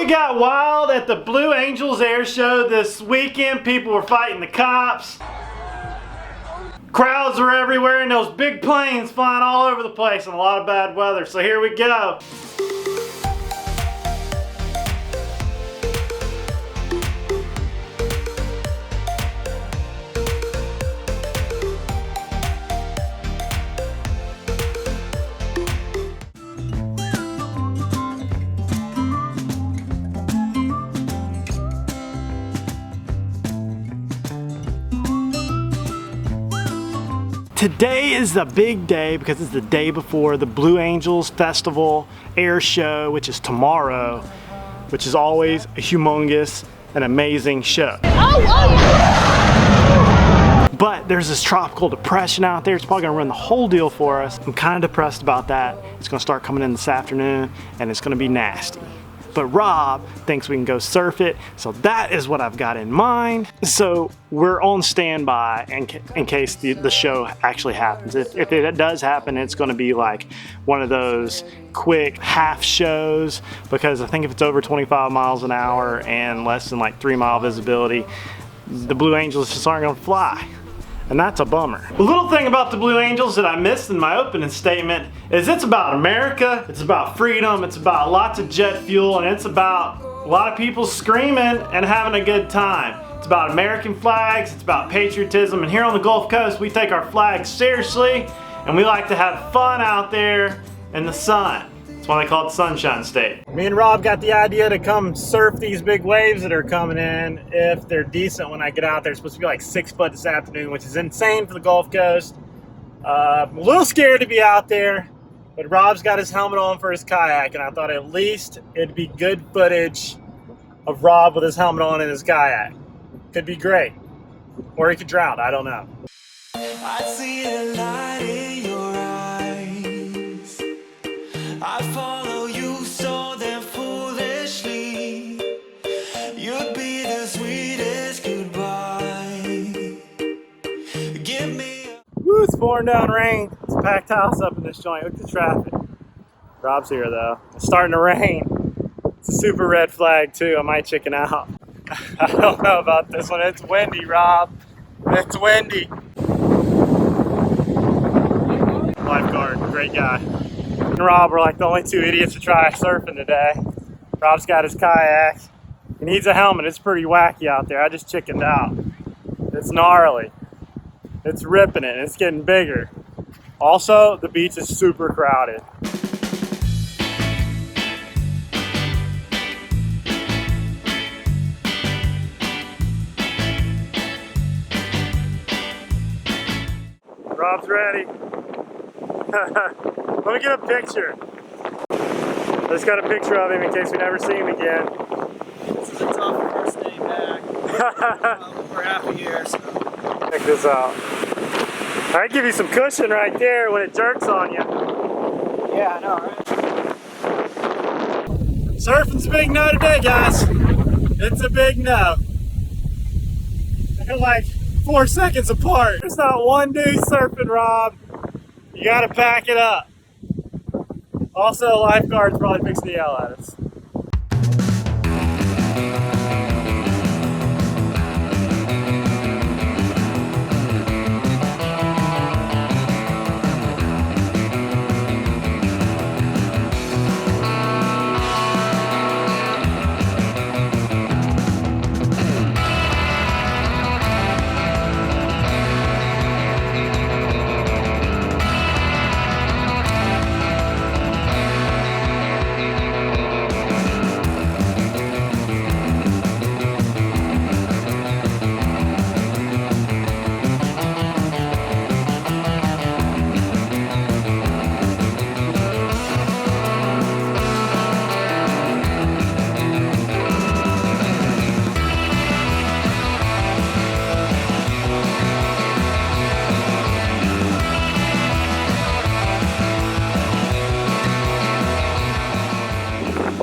It got wild at the Blue Angels Air Show this weekend. People were fighting the cops. Crowds were everywhere and those big planes flying all over the place and a lot of bad weather. So here we go. Today is a big day because it's the day before the Blue Angels Festival Air Show, which is tomorrow, which is always a humongous and amazing show. But there's this tropical depression out there. It's probably gonna run the whole deal for us. I'm kind of depressed about that. It's gonna start coming in this afternoon and it's gonna be nasty. But Rob thinks we can go surf it, so that is what I've got in mind. So we're on standby in case the show actually happens. If it does happen, it's going to be like one of those quick half shows, because I think if it's over 25 miles an hour and less than like 3-mile visibility, the Blue Angels just aren't going to fly. And that's a bummer. The little thing about the Blue Angels that I missed in my opening statement is it's about America, it's about freedom, it's about lots of jet fuel, and it's about a lot of people screaming and having a good time. It's about American flags, it's about patriotism, and here on the Gulf Coast we take our flags seriously and we like to have fun out there in the sun. That's why they call it Sunshine State. Me and Rob got the idea to come surf these big waves that are coming in if they're decent when I get out there. It's supposed to be like 6 foot this afternoon, which is insane for the Gulf Coast. I'm a little scared to be out there, but Rob's got his helmet on for his kayak, and I thought at least it'd be good footage of Rob with his helmet on in his kayak. Could be great. Or he could drown, I don't know. I see a light in your eyes. I follow you so damn foolishly. You'd be the sweetest goodbye. Give me a... Woo, it's pouring down rain. It's a packed house up in this joint. Look at the traffic. Rob's here though. It's starting to rain. It's a super red flag too. I might chicken out. I don't know about this one. It's windy, Rob. It's windy. Lifeguard, great guy. And Rob are like the only two idiots to try surfing today. Rob's got his kayak. He needs a helmet. It's pretty wacky out there. I just chickened out. It's gnarly. It's ripping it. It's getting bigger. Also, the beach is super crowded. Rob's ready. Let me get a picture. I just got a picture of him in case we never see him again. This is a tough first day back. For half a year, so. Check this out. I give you some cushion right there when it jerks on you. Yeah, I know, right? Surfing's a big no today, guys. It's a big no. They're like 4 seconds apart. There's not one dude surfing, Rob. You gotta pack it up. Also, lifeguard's probably fixing to yell at us.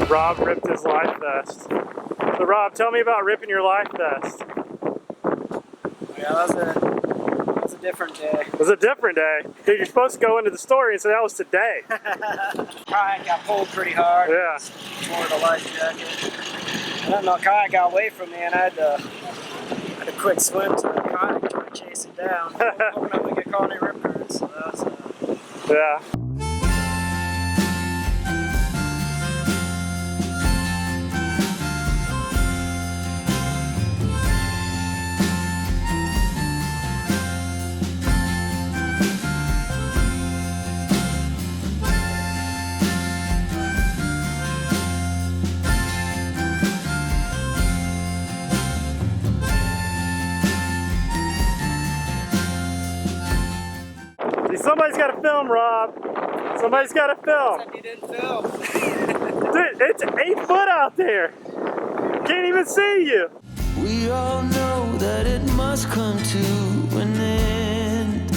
Rob ripped his life vest. So Rob, tell me about ripping your life vest. Yeah, that's a different day. It was a different day. Dude, you're supposed to go into the story and say that was today. Kayak got pulled pretty hard. Yeah. Tore the life jacket. And then the kayak got away from me and I had to quick swim to the kayak trying to chase it down. Hoping I wouldn't get caught any rip currents. So that was, Yeah. Somebody's got to film, Rob. Somebody's got to film. you didn't film. Dude, it's 8 foot out there. Can't even see you. We all know that it must come to an end.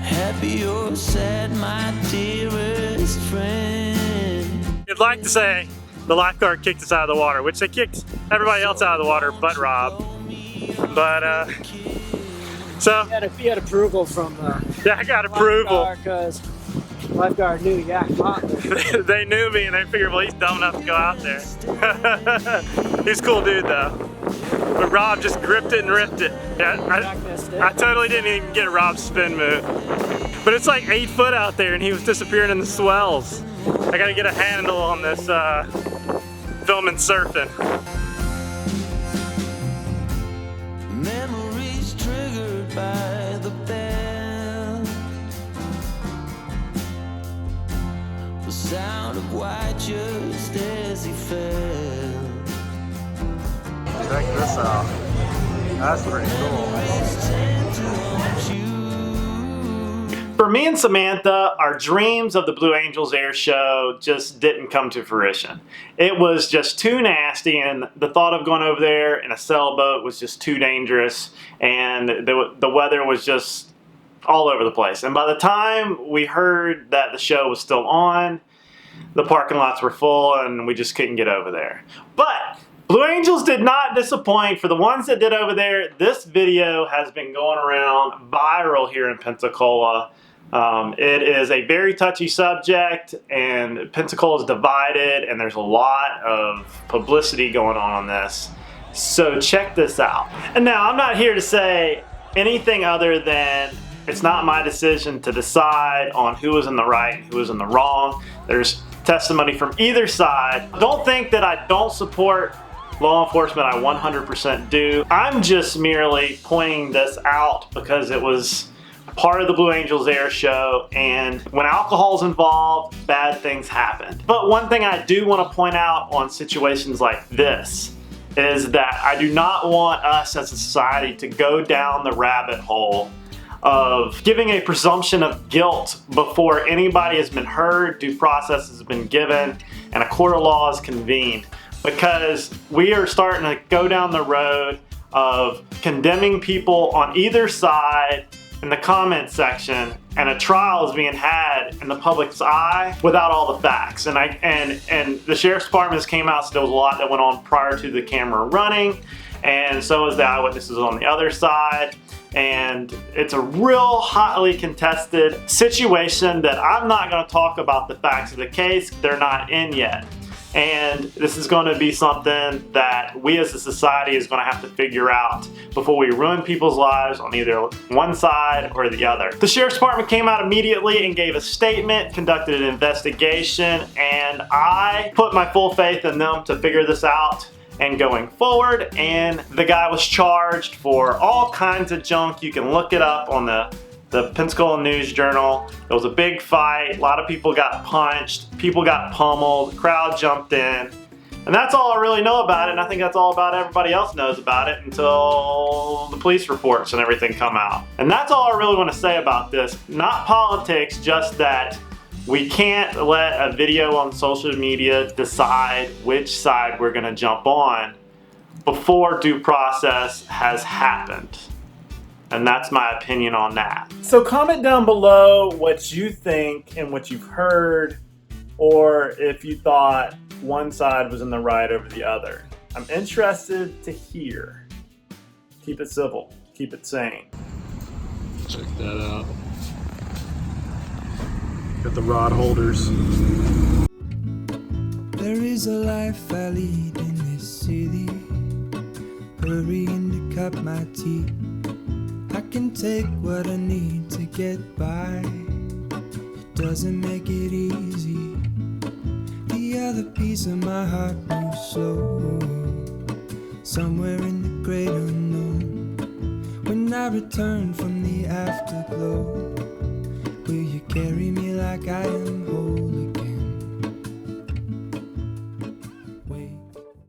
Happy or sad, my dearest friend. You'd like to say the lifeguard kicked us out of the water, which they kicked everybody else out of the water but Rob. But, so. He had approval from yeah, I got approval. Because lifeguard knew jack.motley. They knew me and they figured, well, he's dumb enough to go out there. He's a cool dude though. But Rob just gripped it and ripped it. Yeah, I totally didn't even get Rob's spin move. But it's like 8 foot out there and he was disappearing in the swells. I gotta get a handle on this filming surfing. Memories triggered by the bell. The sound of white just as he fell. Check this out. That's pretty cool. For me and Samantha, our dreams of the Blue Angels Air Show just didn't come to fruition. It was just too nasty, and the thought of going over there in a sailboat was just too dangerous, and the weather was just all over the place. And by the time we heard that the show was still on, the parking lots were full, and we just couldn't get over there. But Blue Angels did not disappoint. For the ones that did over there, this video has been going around viral here in Pensacola. It is a very touchy subject, and Pensacola is divided, and there's a lot of publicity going on this. So check this out. And now, I'm not here to say anything other than it's not my decision to decide on who was in the right and who was in the wrong. There's testimony from either side. Don't think that I don't support law enforcement. I 100% do. I'm just merely pointing this out because it was part of the Blue Angels Air Show, and when alcohol's involved, bad things happen. But one thing I do want to point out on situations like this is that I do not want us as a society to go down the rabbit hole of giving a presumption of guilt before anybody has been heard, due process has been given, and a court of law is convened. Because we are starting to go down the road of condemning people on either side in the comment section, and a trial is being had in the public's eye without all the facts. And the sheriff's department came out, so there was a lot that went on prior to the camera running, and so is the eyewitnesses on the other side. And it's a real hotly contested situation that I'm not going to talk about the facts of the case. They're not in yet. And this is going to be something that we as a society is going to have to figure out before we ruin people's lives on either one side or the other. The sheriff's department came out immediately and gave a statement, conducted an investigation, and I put my full faith in them to figure this out and going forward. And the guy was charged for all kinds of junk. You can look it up on the Pensacola News Journal. It was a big fight. A lot of people got punched. People got pummeled. The crowd jumped in. And that's all I really know about it. And I think that's all about everybody else knows about it until the police reports and everything come out. And that's all I really want to say about this. Not politics, just that we can't let a video on social media decide which side we're going to jump on before due process has happened. And that's my opinion on that. So comment down below what you think and what you've heard, or if you thought one side was in the right over the other. I'm interested to hear. Keep it civil. Keep it sane. Check that out. Got the rod holders. There is a life I lead in this city, hurrying to cut my teeth. I can take what I need to get by. It doesn't make it easy. The other piece of my heart moves slow, somewhere in the great unknown. When I return from the afterglow, will you carry me like I am whole again?